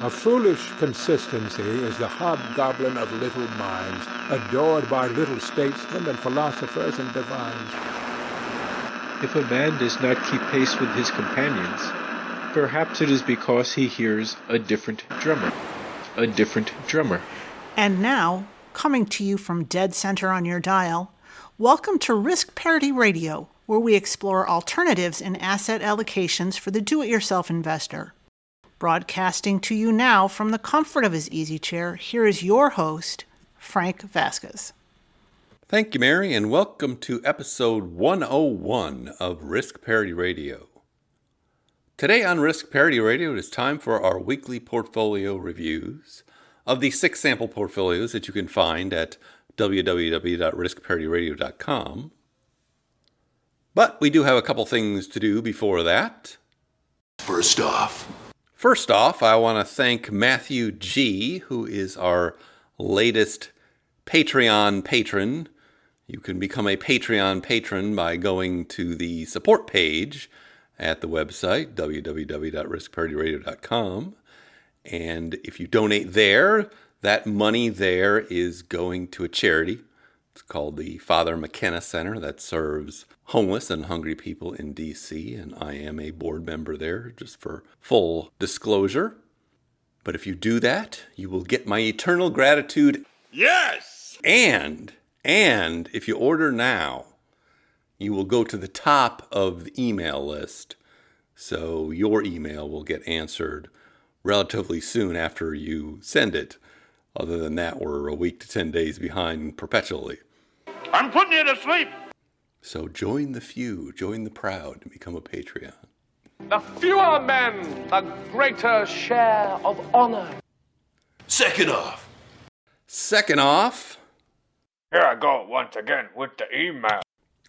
A foolish consistency is the hobgoblin of little minds, adored by little statesmen and philosophers and divines. If a man does not keep pace with his companions, perhaps it is because he hears a different drummer. A different drummer. And now, coming to you from dead center on your dial, welcome to Risk Parity Radio, where we explore alternatives in asset allocations for the do-it-yourself investor. Broadcasting to you now from the comfort of his easy chair, here is your host, Frank Vasquez. Thank you, Mary, and welcome to episode 101 of Risk Parity Radio. Today on Risk Parity Radio, it is time for our weekly portfolio reviews of the 6 sample portfolios that you can find at www.riskparityradio.com. But we do have a couple things to do before that. First off, I want to thank Matthew G., who is our latest Patreon patron. You can become a Patreon patron by going to the support page at the website, www.riskparityradio.com. And if you donate there, that money there is going to a charity. It's called the Father McKenna Center that serves homeless and hungry people in D.C., and I am a board member there, just for full disclosure. But if you do that, you will get my eternal gratitude. Yes! And if you order now, you will go to the top of the email list, so your email will get answered relatively soon after you send it. Other than that, we're a week to 10 days behind perpetually. I'm putting you to sleep. So join the few, join the proud, and become a Patreon. The fewer men, the greater share of honor. Second off, Here I go once again with the email.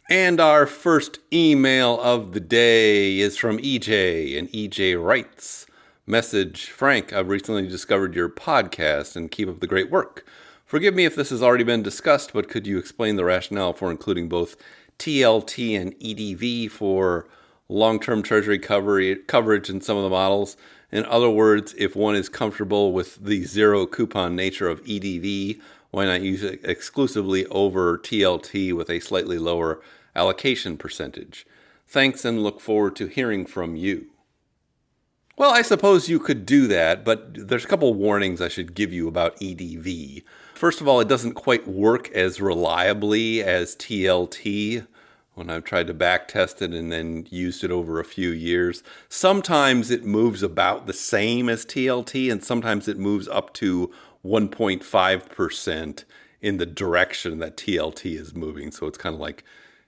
and our first email of the day is from EJ, and EJ writes, message, Frank, I've recently discovered your podcast and keep up the great work. Forgive me if this has already been discussed, but could you explain the rationale for including both TLT and EDV for long-term treasury coverage in some of the models? In other words, if one is comfortable with the zero coupon nature of EDV, why not use it exclusively over TLT with a slightly lower allocation percentage? Thanks, and look forward to hearing from you. Well, I suppose you could do that, but there's a couple warnings I should give you about EDV. First of all, it doesn't quite work as reliably as TLT. When I've tried to backtest it and then used it over a few years, sometimes it moves about the same as TLT, and sometimes it moves up to 1.5% in the direction that TLT is moving. So it's kind of like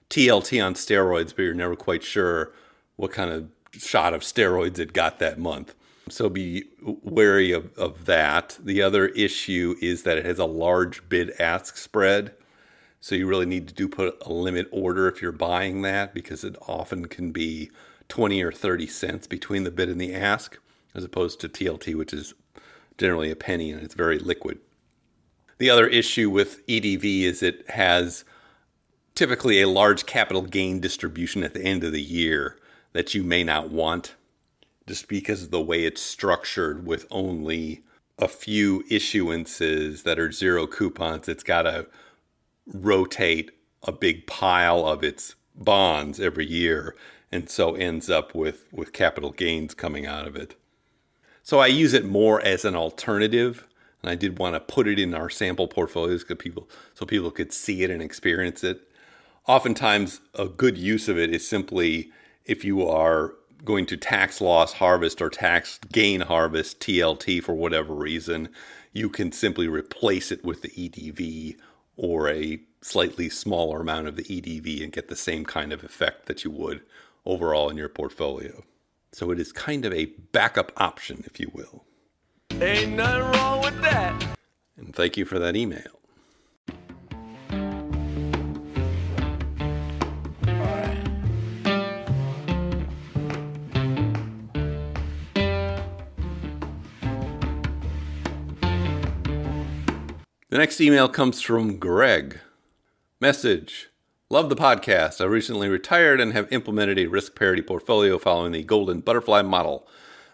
TLT on steroids, but you're never quite sure what kind of shot of steroids it got that month. So be wary of that. The other issue is that it has a large bid-ask spread. So you really need to put a limit order if you're buying that, because it often can be 20 or 30 cents between the bid and the ask, as opposed to TLT, which is generally a penny and it's very liquid. The other issue with EDV is it has typically a large capital gain distribution at the end of the year that you may not want, just because of the way it's structured with only a few issuances that are zero coupons. It's got to rotate a big pile of its bonds every year, and so ends up with capital gains coming out of it. So I use it more as an alternative, and I did want to put it in our sample portfolios so people could see it and experience it. Oftentimes, a good use of it is simply if you are going to tax loss harvest or tax gain harvest TLT for whatever reason, you can simply replace it with the EDV or a slightly smaller amount of the EDV and get the same kind of effect that you would overall in your portfolio. So it is kind of a backup option, if you will. Ain't nothing wrong with that. And thank you for that email. The next email comes from Greg. Message. Love the podcast. I recently retired and have implemented a risk parity portfolio following the golden butterfly model.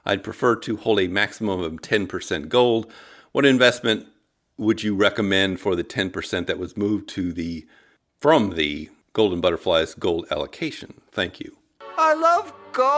I'd prefer to hold a maximum of 10% gold. What investment would you recommend for the 10% that was moved from the Golden Butterflies gold allocation? Thank you. I love gold.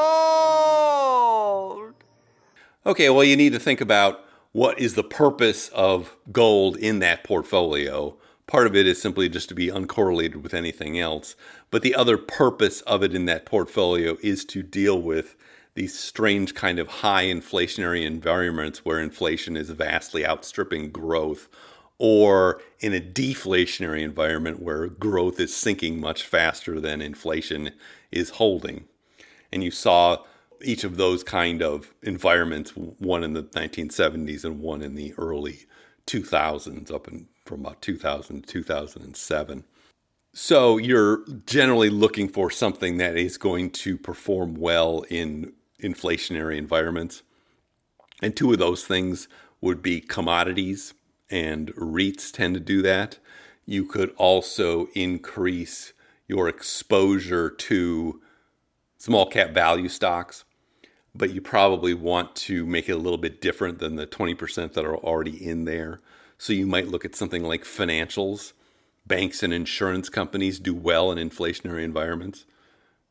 Okay, well, you need to think about what is the purpose of gold in that portfolio. Part of it is simply just to be uncorrelated with anything else. But the other purpose of it in that portfolio is to deal with these strange kind of high inflationary environments where inflation is vastly outstripping growth, or in a deflationary environment where growth is sinking much faster than inflation is holding. And you saw each of those kind of environments, one in the 1970s and one in the early 2000s, from about 2000 to 2007. So you're generally looking for something that is going to perform well in inflationary environments. And two of those things would be commodities, and REITs tend to do that. You could also increase your exposure to small cap value stocks, but you probably want to make it a little bit different than the 20% that are already in there. So you might look at something like financials. Banks and insurance companies do well in inflationary environments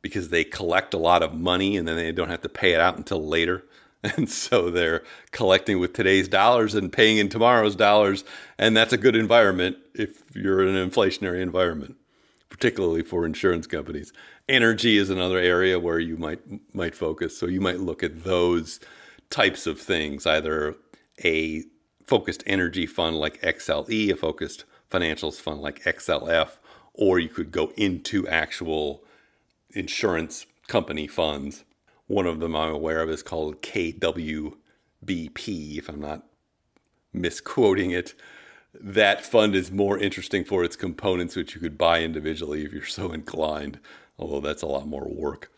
because they collect a lot of money and then they don't have to pay it out until later. And so they're collecting with today's dollars and paying in tomorrow's dollars. And that's a good environment if you're in an inflationary environment, particularly for insurance companies. Energy is another area where you might focus. So you might look at those types of things, either a focused energy fund like XLE, a focused financials fund like XLF, or you could go into actual insurance company funds. One of them I'm aware of is called KBWP, if I'm not misquoting it. That fund is more interesting for its components, which you could buy individually if you're so inclined, although that's a lot more work.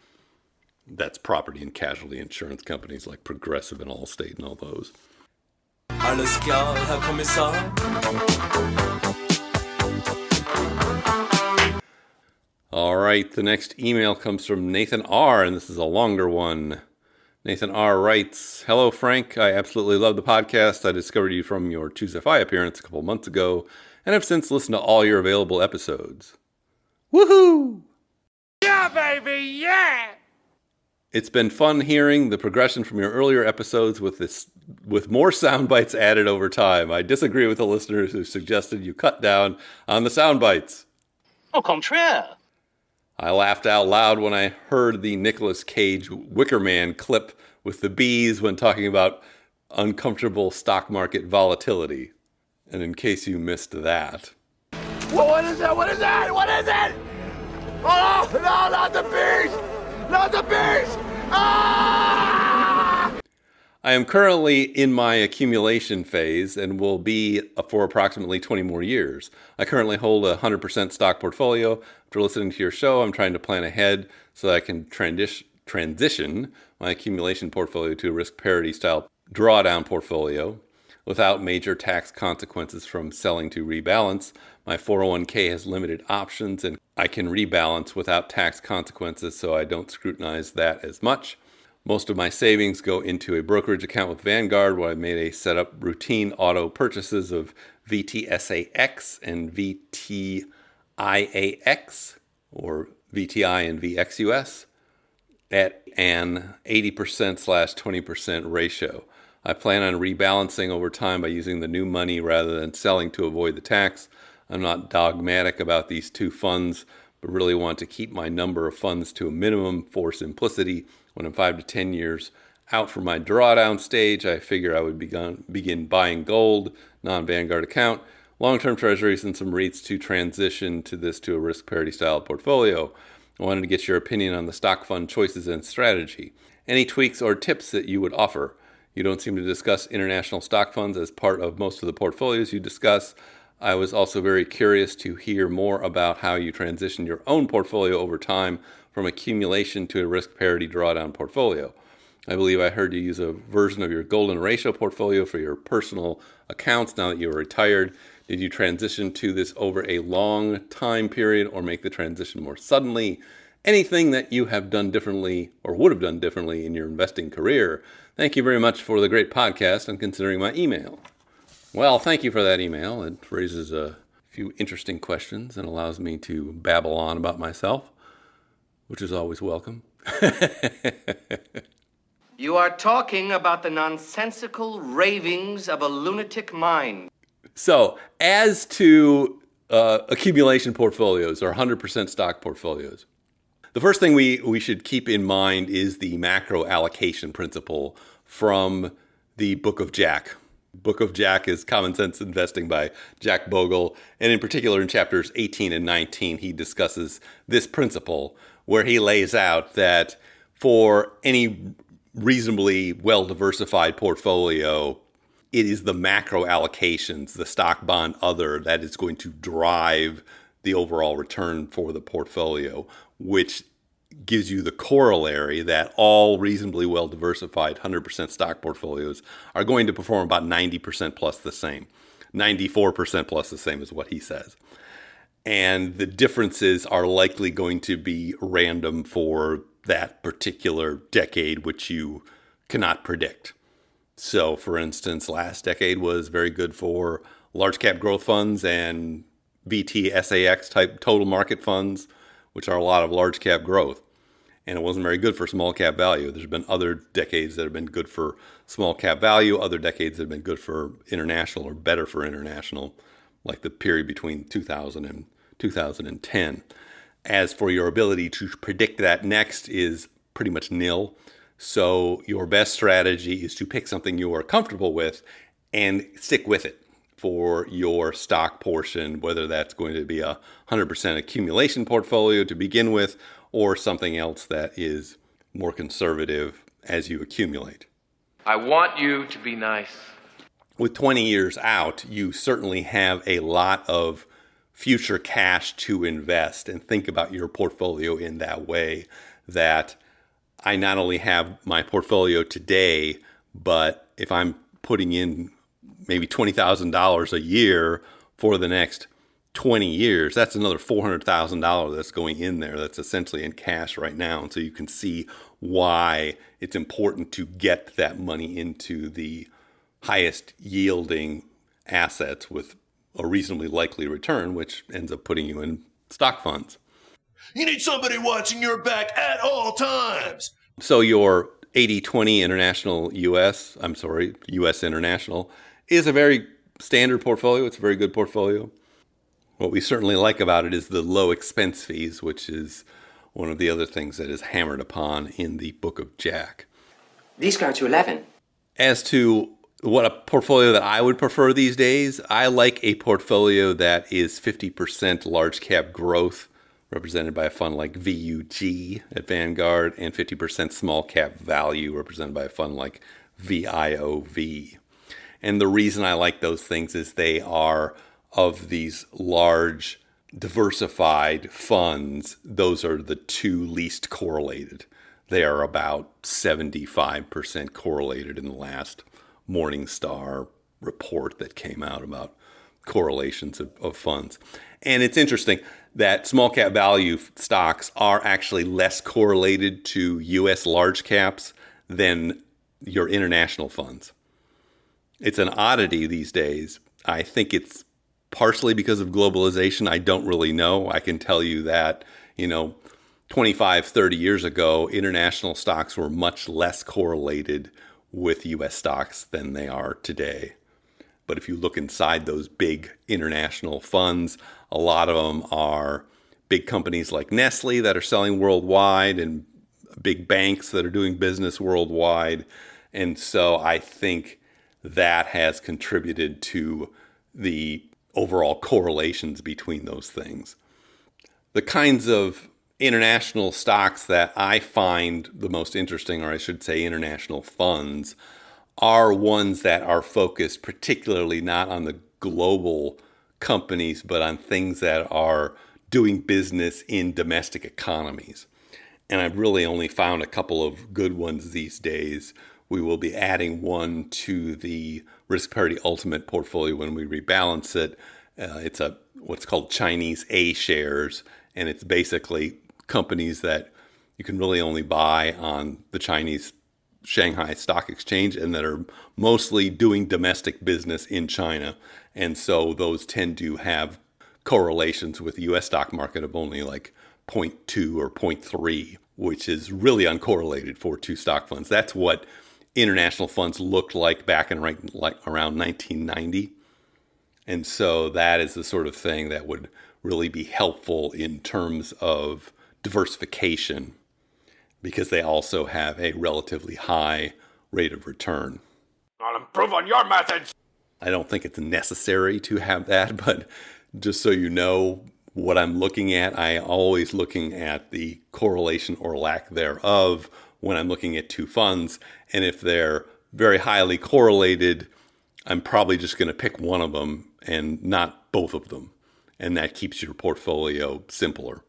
That's property and casualty insurance companies like Progressive and Allstate and all those. Alles klar, Herr Kommissar. All right, the next email comes from Nathan R., and this is a longer one. Nathan R. writes, "Hello, Frank. I absolutely love the podcast. I discovered you from your Tuesday appearance a couple months ago, and have since listened to all your available episodes." Woohoo! Yeah, baby, yeah! It's been fun hearing the progression from your earlier episodes with more sound bites added over time. I disagree with the listeners who suggested you cut down on the sound bites. Au contraire. I laughed out loud when I heard the Nicolas Cage Wicker Man clip with the bees when talking about uncomfortable stock market volatility. And in case you missed that. Well, what is that? What is that? What is it? Oh, no, not the bees! Not the bees! Ah! I am currently in my accumulation phase and will be for approximately 20 more years. I currently hold a 100% stock portfolio. After listening to your show, I'm trying to plan ahead so that I can transition my accumulation portfolio to a risk parity style drawdown portfolio without major tax consequences from selling to rebalance. My 401k has limited options and I can rebalance without tax consequences, so I don't scrutinize that as much. Most of my savings go into a brokerage account with Vanguard, where I made a setup routine auto purchases of VTSAX and VTIAX, or VTI and VXUS, at an 80%/20% ratio. I plan on rebalancing over time by using the new money rather than selling to avoid the tax. I'm not dogmatic about these two funds, but really want to keep my number of funds to a minimum for simplicity. When I'm 5 to 10 years out from my drawdown stage, I figure I would begin buying gold, non-Vanguard account, long-term treasuries, and some REITs to transition to a risk parity style portfolio. I wanted to get your opinion on the stock fund choices and strategy. Any tweaks or tips that you would offer? You don't seem to discuss international stock funds as part of most of the portfolios you discuss. I was also very curious to hear more about how you transitioned your own portfolio over time from accumulation to a risk parity drawdown portfolio. I believe I heard you use a version of your golden ratio portfolio for your personal accounts now that you're retired. Did you transition to this over a long time period or make the transition more suddenly? Anything that you have done differently or would have done differently in your investing career? Thank you very much for the great podcast and considering my email. Well, thank you for that email. It raises a few interesting questions and allows me to babble on about myself, which is always welcome. You are talking about the nonsensical ravings of a lunatic mind. So, as to accumulation portfolios or 100% stock portfolios, the first thing we should keep in mind is the macro allocation principle from the Book of Jack. Book of Jack is Common Sense Investing by Jack Bogle. And in particular, in chapters 18 and 19, he discusses this principle where he lays out that for any reasonably well-diversified portfolio, it is the macro allocations, the stock, bond, other, that is going to drive the overall return for the portfolio, which gives you the corollary that all reasonably well-diversified 100% stock portfolios are going to perform about 90% plus the same. 94% plus the same is what he says. And the differences are likely going to be random for that particular decade, which you cannot predict. So, for instance, last decade was very good for large cap growth funds and VT-SAX type total market funds, which are a lot of large cap growth. And it wasn't very good for small cap value. There's been other decades that have been good for small cap value, other decades that have been good for international or better for international, like the period between 2000 and 2010. As for your ability to predict that next is pretty much nil. So your best strategy is to pick something you are comfortable with and stick with it for your stock portion, whether that's going to be a 100% accumulation portfolio to begin with or something else that is more conservative as you accumulate. I want you to be nice. With 20 years out, you certainly have a lot of future cash to invest, and think about your portfolio in that way, that I not only have my portfolio today, but if I'm putting in maybe $20,000 a year for the next 20 years, that's another $400,000 that's going in there that's essentially in cash right now. And so you can see why it's important to get that money into the highest yielding assets with a reasonably likely return, which ends up putting you in stock funds. You need somebody watching your back at all times. So your 80-20 international US international is a very standard portfolio. It's a very good portfolio. What we certainly like about it is the low expense fees, which is one of the other things that is hammered upon in the Book of Jack. These go to 11. As to what a portfolio that I would prefer these days, I like a portfolio that is 50% large cap growth, represented by a fund like VUG at Vanguard, and 50% small cap value, represented by a fund like VIOV. And the reason I like those things is they are of these large diversified funds, those are the two least correlated. They are about 75% correlated in the last Morningstar report that came out about correlations of funds. And it's interesting that small cap value stocks are actually less correlated to US large caps than your international funds. It's an oddity these days. I think it's partially because of globalization. I don't really know. I can tell you that, 25, 30 years ago, international stocks were much less correlated with US stocks than they are today. But if you look inside those big international funds, a lot of them are big companies like Nestle that are selling worldwide and big banks that are doing business worldwide. And so I think that has contributed to the overall correlations between those things. The kinds of international stocks that I find the most interesting, or I should say international funds, are ones that are focused particularly not on the global companies, but on things that are doing business in domestic economies. And I've really only found a couple of good ones these days. We will be adding one to the Risk Parity Ultimate portfolio when we rebalance it. It's what's called Chinese A shares, and it's basically companies that you can really only buy on the Chinese Shanghai Stock Exchange and that are mostly doing domestic business in China. And so those tend to have correlations with the US stock market of only like 0.2 or 0.3, which is really uncorrelated for two stock funds. That's what international funds looked like back in around 1990. And so that is the sort of thing that would really be helpful in terms of diversification, because they also have a relatively high rate of return. I'll improve on your methods. I don't think it's necessary to have that, but just so you know what I'm looking at, I'm always looking at the correlation or lack thereof when I'm looking at two funds. And if they're very highly correlated, I'm probably just going to pick one of them and not both of them. And that keeps your portfolio simpler.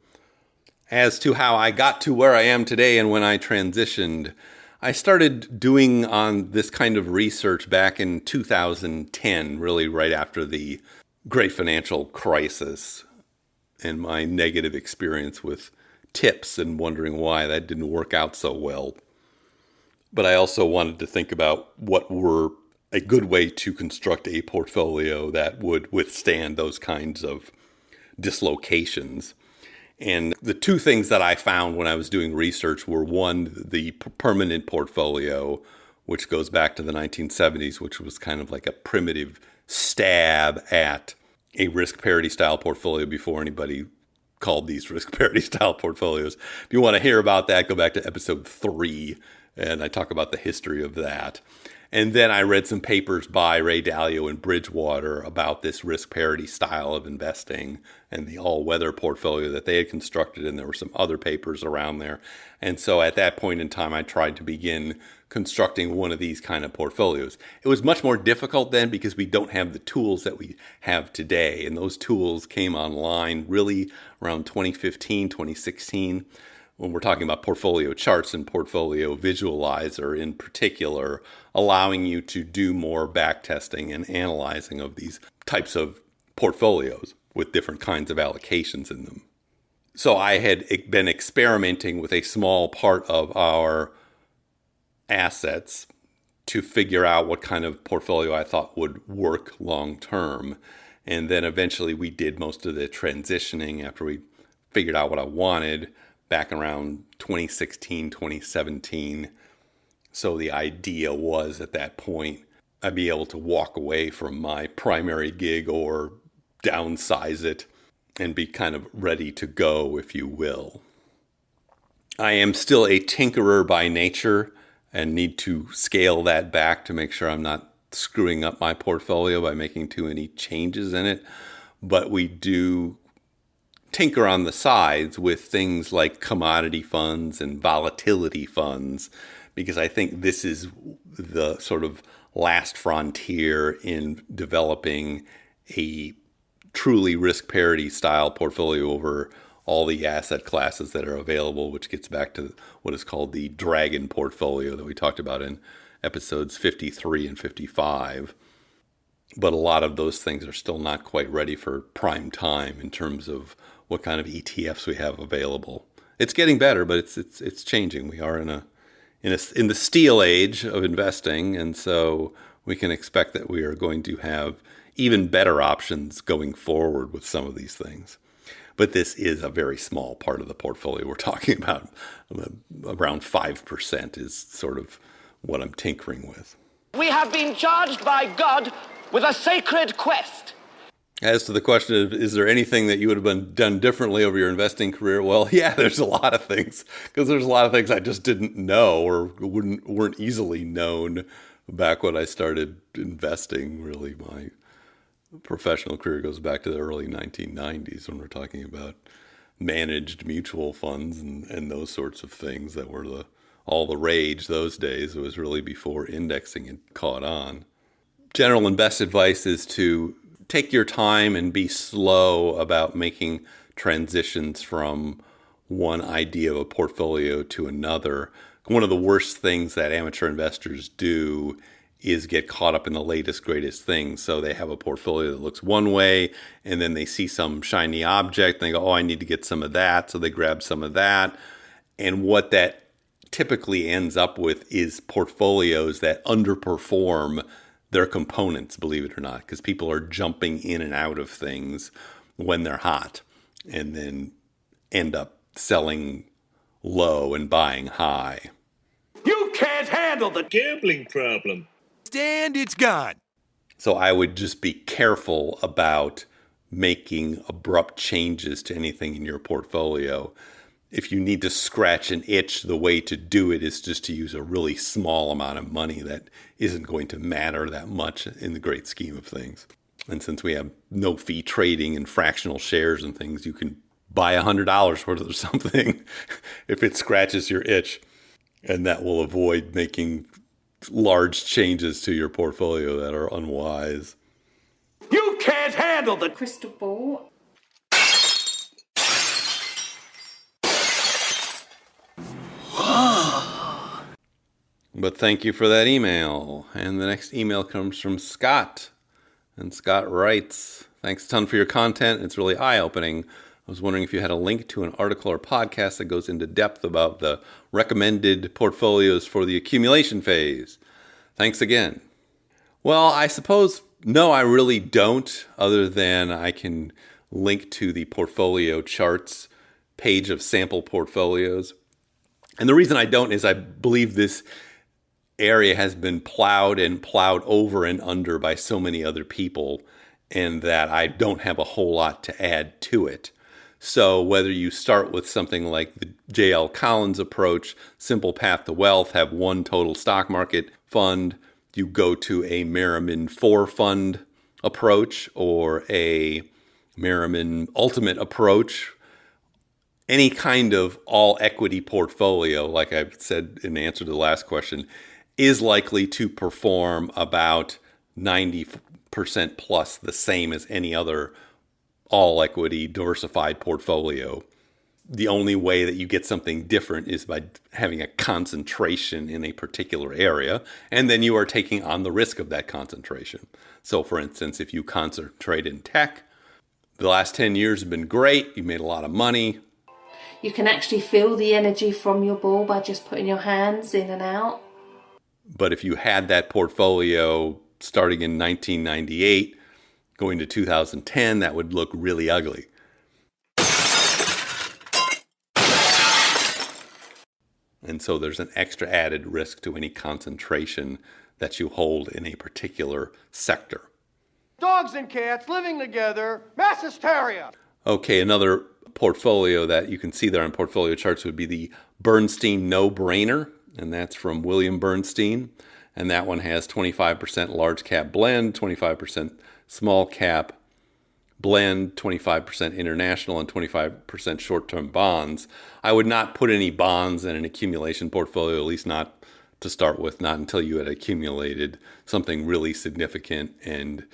As to how I got to where I am today and when I transitioned, I started doing on this kind of research back in 2010, really right after the great financial crisis and my negative experience with tips and wondering why that didn't work out so well. But I also wanted to think about what were a good way to construct a portfolio that would withstand those kinds of dislocations. And the two things that I found when I was doing research were, one, the permanent portfolio, which goes back to the 1970s, which was kind of like a primitive stab at a risk parity style portfolio before anybody called these risk parity style portfolios. If you want to hear about that, go back to episode 3, and I talk about the history of that. And then I read some papers by Ray Dalio and Bridgewater about this risk parity style of investing and the all-weather portfolio that they had constructed, and there were some other papers around there. And so at that point in time, I tried to begin constructing one of these kind of portfolios. It was much more difficult then because we don't have the tools that we have today. And those tools came online really around 2015, 2016. When we're talking about portfolio charts and portfolio visualizer in particular, allowing you to do more back testing and analyzing of these types of portfolios with different kinds of allocations in them. So I had been experimenting with a small part of our assets to figure out what kind of portfolio I thought would work long term. And then eventually we did most of the transitioning after we figured out what I wanted back around 2016, 2017. So the idea was at that point, I'd be able to walk away from my primary gig or downsize it and be kind of ready to go, if you will. I am still a tinkerer by nature and need to scale that back to make sure I'm not screwing up my portfolio by making too many changes in it. But we do tinker on the sides with things like commodity funds and volatility funds, because I think this is the sort of last frontier in developing a truly risk parity style portfolio over all the asset classes that are available, which gets back to what is called the dragon portfolio that we talked about in episodes 53 and 55. But a lot of those things are still not quite ready for prime time in terms of what kind of ETFs we have available. It's getting better, but it's changing. We are in the steel age of investing, and so we can expect that we are going to have even better options going forward with some of these things. But this is a very small part of the portfolio we're talking about. Around 5% is sort of what I'm tinkering with. We have been charged by God with a sacred quest. As to the question of, is there anything that you would have done differently over your investing career? Well, yeah, there's a lot of things, because there's a lot of things I just didn't know or weren't easily known back when I started investing. Really, my professional career goes back to the early 1990s when we're talking about managed mutual funds and those sorts of things that were all the rage those days. It was really before indexing had caught on. General invest advice is to take your time and be slow about making transitions from one idea of a portfolio to another. One of the worst things that amateur investors do is get caught up in the latest, greatest things. So they have a portfolio that looks one way, and then they see some shiny object, and they go, oh, I need to get some of that. So they grab some of that. And what that typically ends up with is portfolios that underperform their components, believe it or not, because people are jumping in and out of things when they're hot and then end up selling low and buying high. You can't handle the gambling problem. And it's gone. So I would just be careful about making abrupt changes to anything in your portfolio. If you need to scratch an itch, the way to do it is just to use a really small amount of money that isn't going to matter that much in the great scheme of things. And since we have no fee trading and fractional shares and things, you can buy $100 worth of something if it scratches your itch. And that will avoid making large changes to your portfolio that are unwise. You can't handle the crystal ball. But thank you for that email. And the next email comes from Scott. And Scott writes, thanks a ton for your content. It's really eye-opening. I was wondering if you had a link to an article or podcast that goes into depth about the recommended portfolios for the accumulation phase. Thanks again. Well, I suppose, no, I really don't, other than I can link to the portfolio charts page of sample portfolios. And the reason I don't is I believe this area has been plowed over and under by so many other people, and that I don't have a whole lot to add to it. So whether you start with something like the J.L. Collins approach, Simple Path to Wealth, have one total stock market fund, you go to a Merriman 4-fund approach or a Merriman Ultimate approach, any kind of all equity portfolio, like I said in answer to the last question, is likely to perform about 90% plus the same as any other all equity diversified portfolio. The only way that you get something different is by having a concentration in a particular area, and then you are taking on the risk of that concentration. So for instance, if you concentrate in tech, the last 10 years have been great, you made a lot of money. You can actually feel the energy from your ball by just putting your hands in and out. But if you had that portfolio starting in 1998, going to 2010, that would look really ugly. And so there's an extra added risk to any concentration that you hold in a particular sector. dogs and cats living together, mass hysteria. Okay, another portfolio that you can see there on portfolio charts would be the Bernstein No-Brainer, and that's from William Bernstein. And that one has 25% large cap blend, 25% small cap blend, 25% international, and 25% short-term bonds. I would not put any bonds in an accumulation portfolio, at least not to start with, not until you had accumulated something really significant and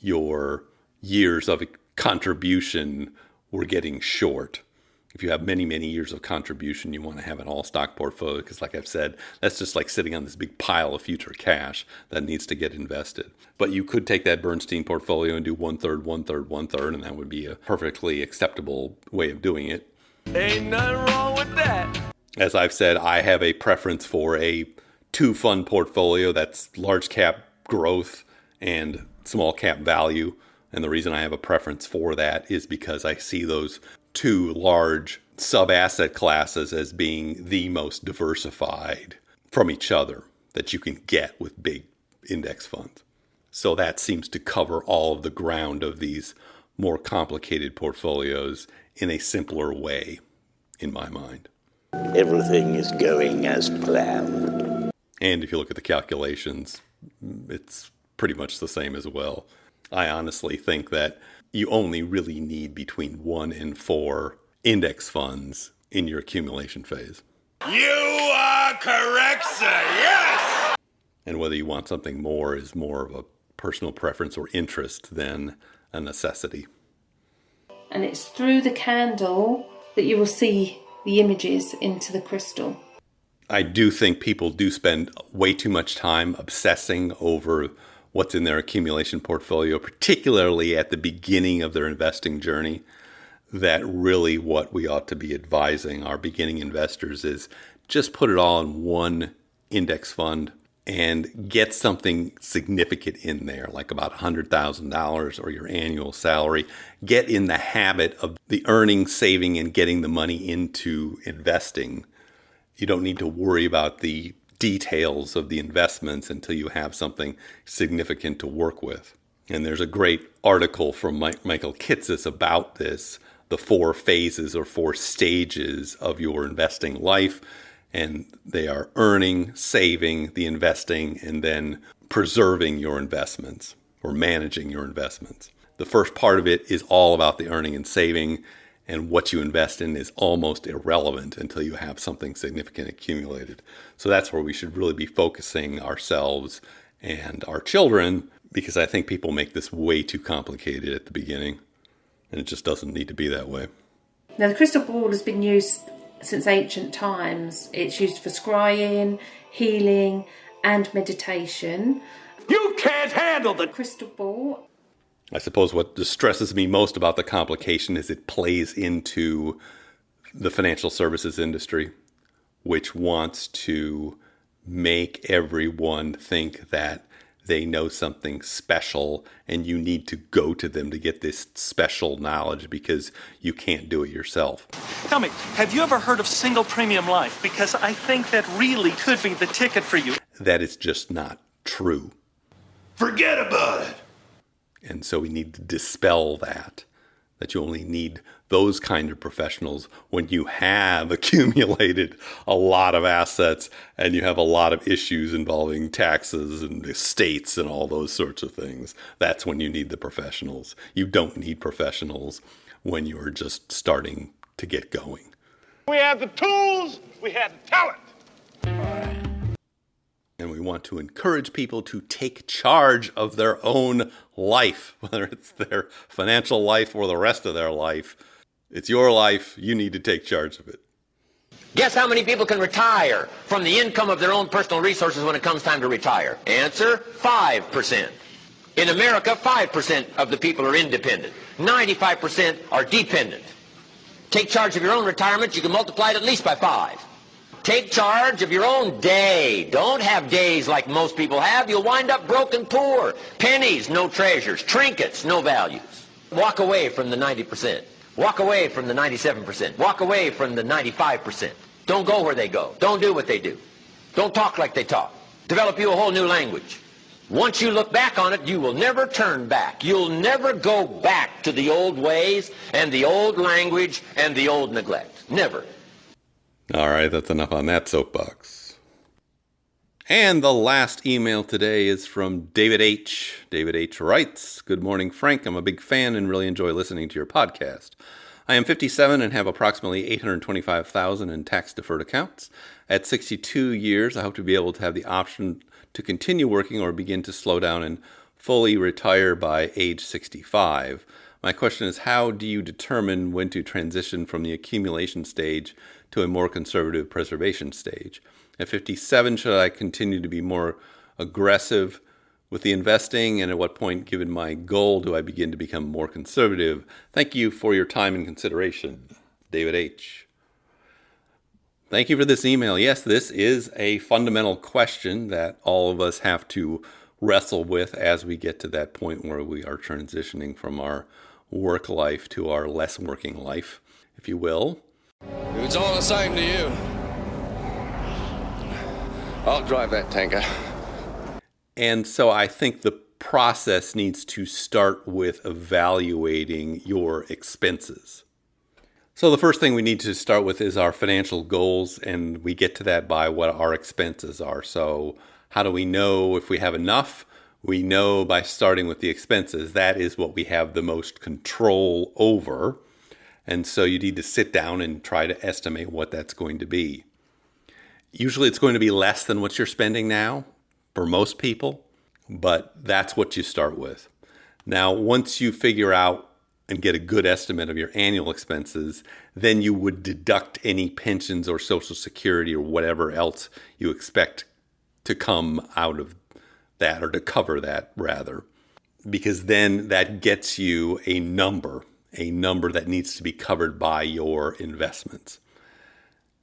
your years of contribution were getting short. If you have many, many years of contribution, you want to have an all-stock portfolio because, like I've said, that's just like sitting on this big pile of future cash that needs to get invested. But you could take that Bernstein portfolio and do 1/3, 1/3, 1/3, and that would be a perfectly acceptable way of doing it. Ain't nothing wrong with that. As I've said, I have a preference for a 2-fund portfolio that's large cap growth and small cap value. And the reason I have a preference for that is because I see those two large sub-asset classes as being the most diversified from each other that you can get with big index funds. So that seems to cover all of the ground of these more complicated portfolios in a simpler way, in my mind. Everything is going as planned. And if you look at the calculations, it's pretty much the same as well. I honestly think that you only really need between 1 and 4 index funds in your accumulation phase. You are correct, sir. Yes! And whether you want something more is more of a personal preference or interest than a necessity. And it's through the candle that you will see the images into the crystal. I do think people do spend way too much time obsessing over what's in their accumulation portfolio, particularly at the beginning of their investing journey, that really what we ought to be advising our beginning investors is just put it all in one index fund and get something significant in there, like about $100,000 or your annual salary. Get in the habit of the earning, saving, and getting the money into investing. You don't need to worry about the details of the investments until you have something significant to work with. And there's a great article from Michael Kitces about this, the 4 phases or 4 stages of your investing life. And they are earning, saving, the investing, and then preserving your investments or managing your investments. The first part of it is all about the earning and saving, and what you invest in is almost irrelevant until you have something significant accumulated. So that's where we should really be focusing ourselves and our children, because I think people make this way too complicated at the beginning, and it just doesn't need to be that way. Now, the crystal ball has been used since ancient times. It's used for scrying, healing, and meditation. You can't handle the crystal ball. I suppose what distresses me most about the complication is it plays into the financial services industry, which wants to make everyone think that they know something special and you need to go to them to get this special knowledge because you can't do it yourself. Tell me, have you ever heard of single premium life? Because I think that really could be the ticket for you. That is just not true. Forget about it. And so we need to dispel that you only need those kind of professionals when you have accumulated a lot of assets and you have a lot of issues involving taxes and estates and all those sorts of things. That's when you need the professionals. You don't need professionals when you're just starting to get going. We have the tools, we have the talent. And we want to encourage people to take charge of their own life, whether it's their financial life or the rest of their life. It's your life. You need to take charge of it. Guess how many people can retire from the income of their own personal resources when it comes time to retire? Answer, 5%. In America, 5% of the people are independent. 95% are dependent. Take charge of your own retirement. You can multiply it at least by 5. Take charge of your own day. Don't have days like most people have. You'll wind up broke and poor. Pennies, no treasures. Trinkets, no values. Walk away from the 90%. Walk away from the 97%. Walk away from the 95%. Don't go where they go. Don't do what they do. Don't talk like they talk. Develop you a whole new language. Once you look back on it, you will never turn back. You'll never go back to the old ways and the old language and the old neglect. Never. All right, that's enough on that soapbox. And the last email today is from David H. David H. writes, "Good morning, Frank. I'm a big fan and really enjoy listening to your podcast. I am 57 and have approximately $825,000 in tax-deferred accounts. At 62 years, I hope to be able to have the option to continue working or begin to slow down and fully retire by age 65. My question is, how do you determine when to transition from the accumulation stage to a more conservative preservation stage? At 57, should I continue to be more aggressive with the investing? And at what point, given my goal, do I begin to become more conservative? Thank you for your time and consideration, David H." Thank you for this email. Yes, this is a fundamental question that all of us have to wrestle with as we get to that point where we are transitioning from our work life to our less working life, if you will. If it's all the same to you, I'll drive that tanker. And so I think the process needs to start with evaluating your expenses. So the first thing we need to start with is our financial goals, and we get to that by what our expenses are. So how do we know if we have enough? We know by starting with the expenses. That is what we have the most control over. And so you need to sit down and try to estimate what that's going to be. Usually it's going to be less than what you're spending now for most people, but that's what you start with. Now, once you figure out and get a good estimate of your annual expenses, then you would deduct any pensions or Social Security or whatever else you expect to come out of that, or to cover that rather, because then that gets you a number that needs to be covered by your investments.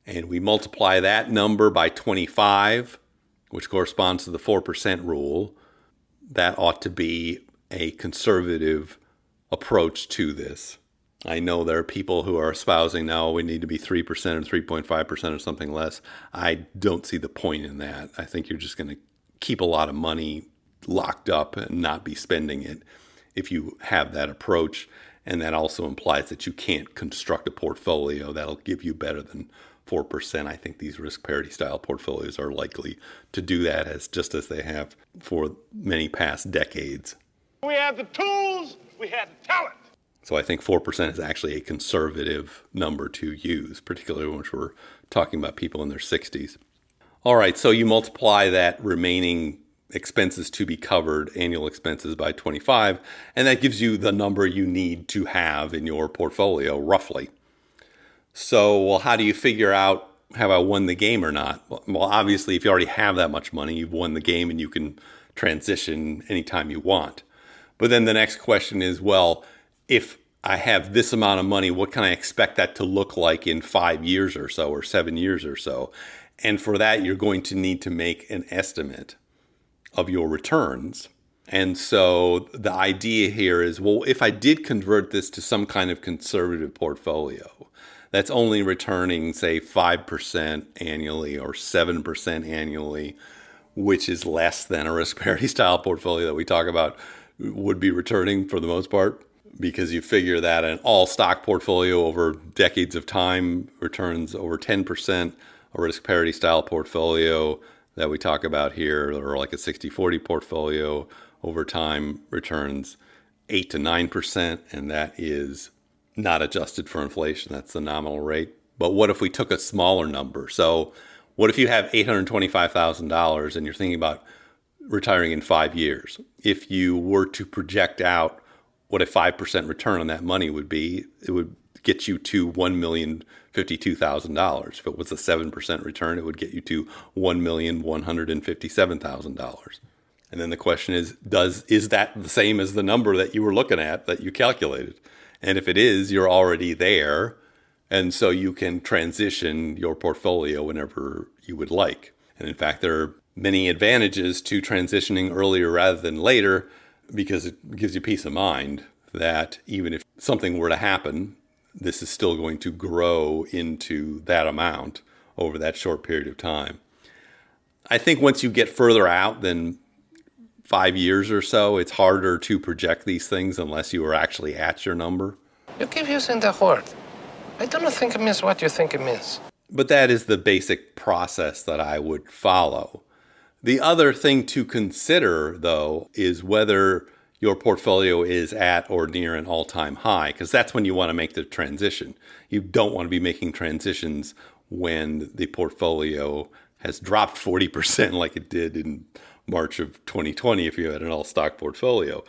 and we multiply that number by 25, which corresponds to the 4% rule, that ought to be a conservative approach to this. I know there are people who are espousing now we need to be 3% or 3.5% or something less. I don't see the point in that. I think you're just going to keep a lot of money locked up and not be spending it if you have that approach. And that also implies that you can't construct a portfolio that'll give you better than 4%. I think these risk parity style portfolios are likely to do that just as they have for many past decades. We have the tools, we have the talent. So I think 4% is actually a conservative number to use, particularly when we're talking about people in their 60s. All right, so you multiply that remaining expenses to be covered, annual expenses, by 25, and that gives you the number you need to have in your portfolio, roughly. So, well, how do you figure out have I won the game or not? Well, obviously, if you already have that much money, you've won the game and you can transition anytime you want. But then the next question is, well, if I have this amount of money, what can I expect that to look like in 5 years or so, or 7 years or so? And for that, you're going to need to make an estimate of your returns. And so the idea here is, well, if I did convert this to some kind of conservative portfolio that's only returning, say, 5% annually or 7% annually, which is less than a risk parity style portfolio that we talk about would be returning for the most part, because you figure that an all stock portfolio over decades of time returns over 10%, a risk parity style portfolio that we talk about here, or like a 60-40 portfolio over time, returns 8 to 9%, and that is not adjusted for inflation. That's the nominal rate. But what if we took a smaller number? So what if you have $825,000 and you're thinking about retiring in 5 years? If you were to project out what a 5% return on that money would be, it would get you to $1,052,000. If it was a 7% return, it would get you to $1,157,000. And then the question is that the same as the number that you were looking at that you calculated? And if it is, you're already there. And so you can transition your portfolio whenever you would like. And in fact, there are many advantages to transitioning earlier rather than later, because it gives you peace of mind that even if something were to happen, this is still going to grow into that amount over that short period of time. I think once you get further out than 5 years or so, it's harder to project these things unless you are actually at your number. You keep using that word. I don't think it means what you think it means. But that is the basic process that I would follow. The other thing to consider, though, is whether your portfolio is at or near an all-time high, because that's when you want to make the transition. You don't want to be making transitions when the portfolio has dropped 40% like it did in March of 2020 if you had an all-stock portfolio.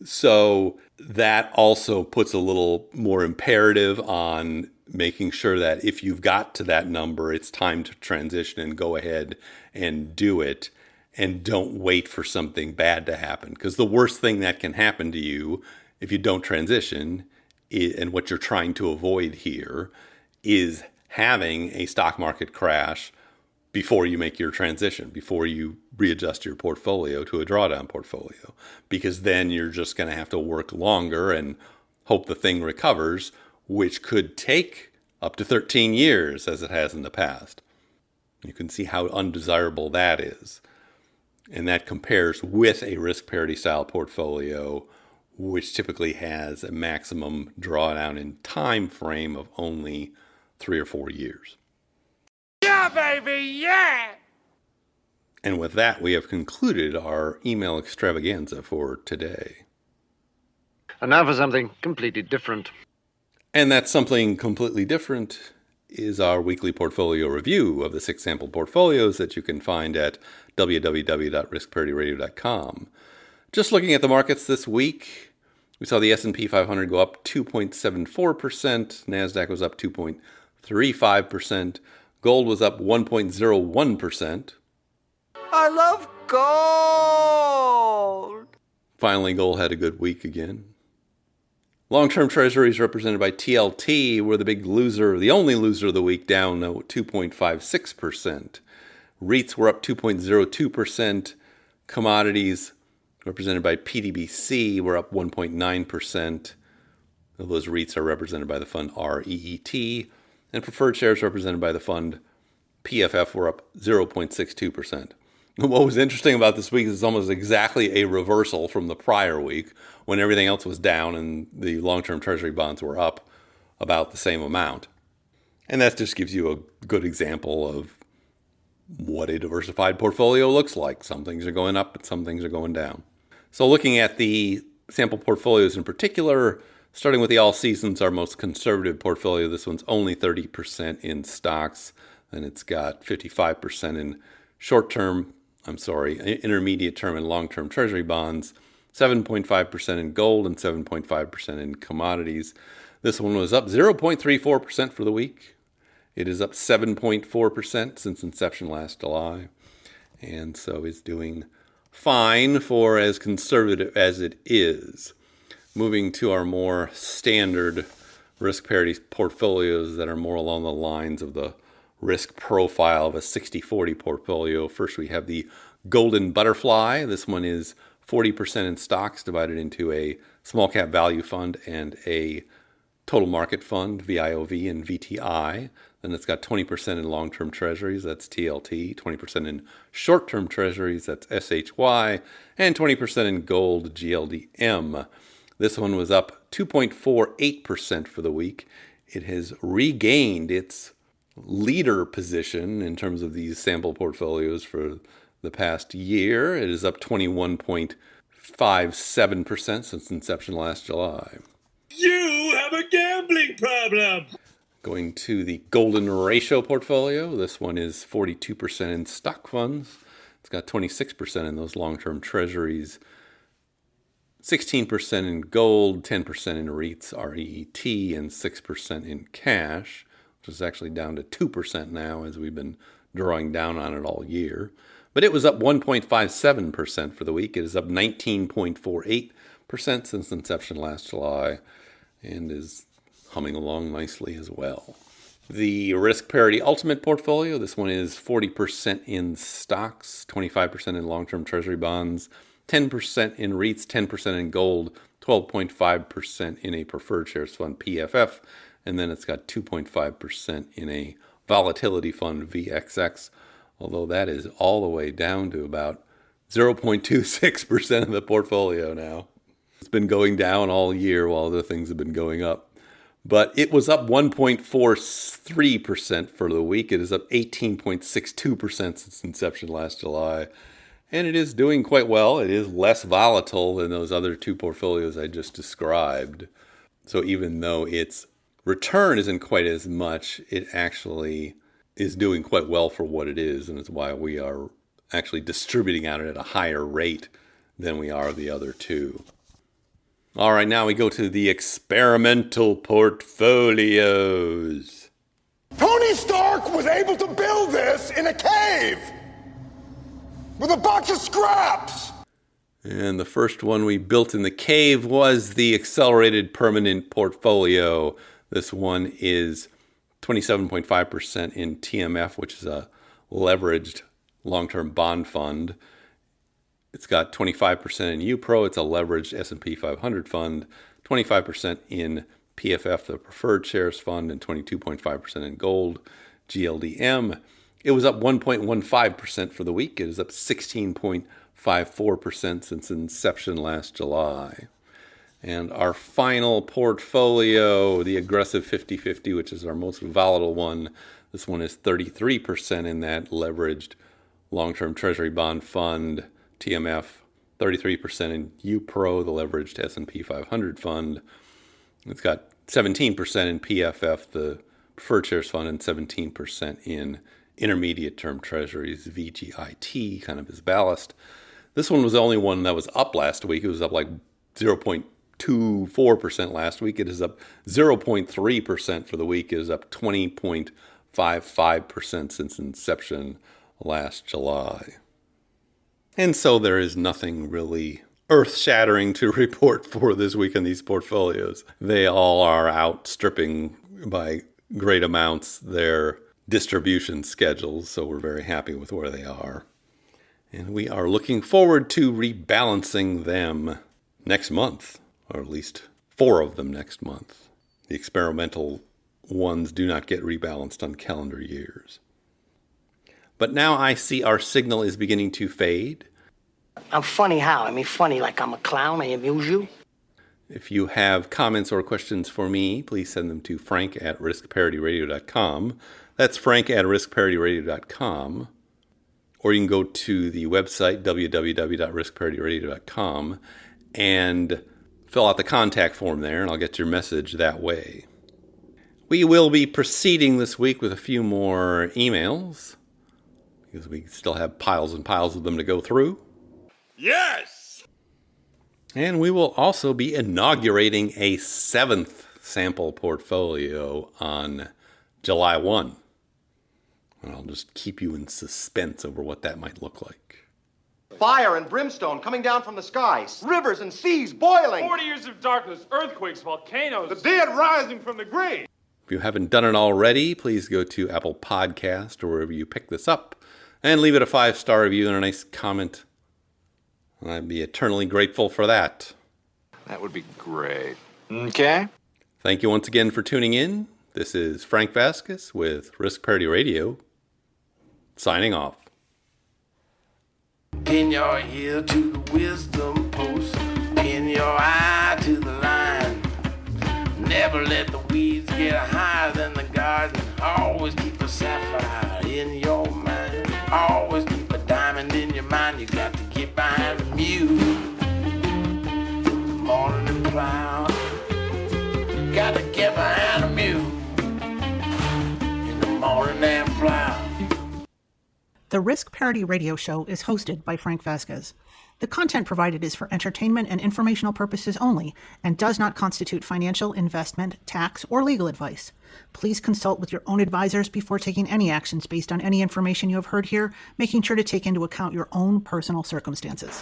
So that also puts a little more imperative on making sure that if you've got to that number, it's time to transition and go ahead and do it. And don't wait for something bad to happen. Because the worst thing that can happen to you if you don't transition, and what you're trying to avoid here, is having a stock market crash before you make your transition, before you readjust your portfolio to a drawdown portfolio. Because then you're just going to have to work longer and hope the thing recovers, which could take up to 13 years as it has in the past. You can see how undesirable that is. And that compares with a risk parity style portfolio, which typically has a maximum drawdown in time frame of only 3 or 4 years. Yeah, baby, yeah! And with that, we have concluded our email extravaganza for today. And now for something completely different. And that something completely different is our weekly portfolio review of the 6 sample portfolios that you can find at www.riskparityradio.com. Just looking at the markets this week, we saw the S&P 500 go up 2.74%, NASDAQ was up 2.35%, gold was up 1.01%. I love gold! Finally, gold had a good week again. Long-term treasuries represented by TLT were the big loser, the only loser of the week, down 2.56%. REITs were up 2.02%. Commodities represented by PDBC were up 1.9%. Those REITs are represented by the fund REET. And preferred shares represented by the fund PFF were up 0.62%. What was interesting about this week is it's almost exactly a reversal from the prior week when everything else was down and the long-term treasury bonds were up about the same amount. And that just gives you a good example of what a diversified portfolio looks like. Some things are going up and some things are going down. So looking at the sample portfolios in particular, starting with the All Seasons, our most conservative portfolio, this one's only 30% in stocks, and it's got 55% in intermediate term and long-term treasury bonds, 7.5% in gold, and 7.5% in commodities. This one was up 0.34% for the week. It is up 7.4% since inception last July, and so is doing fine for as conservative as it is. Moving to our more standard risk parity portfolios that are more along the lines of the risk profile of a 60-40 portfolio. First, we have the Golden Butterfly. This one is 40% in stocks divided into a small cap value fund and a total market fund, VIOV and VTI. Then it's got 20% in long-term treasuries, that's TLT, 20% in short-term treasuries, that's SHY, and 20% in gold, GLDM. This one was up 2.48% for the week. It has regained its leader position in terms of these sample portfolios for the past year. It is up 21.57% since inception last July. You have a gambling problem! Going to the Golden Ratio portfolio, this one is 42% in stock funds. It's got 26% in those long-term treasuries, 16% in gold, 10% in REITs, REET, and 6% in cash, which is actually down to 2% now as we've been drawing down on it all year. But it was up 1.57% for the week. It is up 19.48% since inception last July and is humming along nicely as well. The Risk Parity Ultimate portfolio, this one is 40% in stocks, 25% in long-term treasury bonds, 10% in REITs, 10% in gold, 12.5% in a preferred shares fund, PFF, and then it's got 2.5% in a volatility fund, VXX, although that is all the way down to about 0.26% of the portfolio now. It's been going down all year while other things have been going up. But it was up 1.43% for the week. It is up 18.62% since inception last July. And it is doing quite well. It is less volatile than those other two portfolios I just described. So even though its return isn't quite as much, it actually is doing quite well for what it is. And it's why we are actually distributing out at a higher rate than we are the other two. All right, now we go to the experimental portfolios. Tony Stark was able to build this in a cave with a box of scraps. And the first one we built in the cave was the Accelerated Permanent Portfolio. This one is 27.5% in TMF, which is a leveraged long-term bond fund. It's got 25% in UPRO. It's a leveraged S&P 500 fund, 25% in PFF, the preferred shares fund, and 22.5% in gold, GLDM. It was up 1.15% for the week. It is up 16.54% since inception last July. And our final portfolio, the aggressive 50-50, which is our most volatile one, this one is 33% in that leveraged long-term treasury bond fund, TMF, 33% in UPRO, the leveraged S&P 500 fund. It's got 17% in PFF, the preferred shares fund, and 17% in intermediate term treasuries, VGIT, kind of as ballast. This one was the only one that was up last week. It was up like 0.24% last week. It is up 0.3% for the week. It is up 20.55% since inception last July. And so there is nothing really earth-shattering to report for this week in these portfolios. They all are outstripping by great amounts their distribution schedules, so we're very happy with where they are. And we are looking forward to rebalancing them next month, or at least 4 of them next month. The experimental ones do not get rebalanced on calendar years. But now I see our signal is beginning to fade. I'm funny how? I mean, funny like I'm a clown. I amuse you. If you have comments or questions for me, please send them to frank@riskparityradio.com. That's frank@riskparityradio.com. Or you can go to the website, www.riskparityradio.com, and fill out the contact form there, and I'll get your message that way. We will be proceeding this week with a few more emails, because we still have piles and piles of them to go through. Yes! And we will also be inaugurating a 7th sample portfolio on July 1. And I'll just keep you in suspense over what that might look like. Fire and brimstone coming down from the skies. Rivers and seas boiling. 40 years of darkness, earthquakes, volcanoes. The dead rising from the grave. If you haven't done it already, please go to Apple Podcast or wherever you pick this up and leave it a 5-star review and a nice comment. I'd be eternally grateful for that. That would be great. Okay. Thank you once again for tuning in. This is Frank Vasquez with Risk Parity Radio, signing off. Pin your ear to the wisdom post. Pin your eye to the line. Never let the weeds get higher than the garden. Always keep a sapphire in your mind. Always keep a diamond in your mind. You got to get behind the mule. The morning plow. Got to get behind the mule. In the morning and plow. The Risk Parity Radio Show is hosted by Frank Vasquez. The content provided is for entertainment and informational purposes only and does not constitute financial, investment, tax, or legal advice. Please consult with your own advisors before taking any actions based on any information you have heard here, making sure to take into account your own personal circumstances.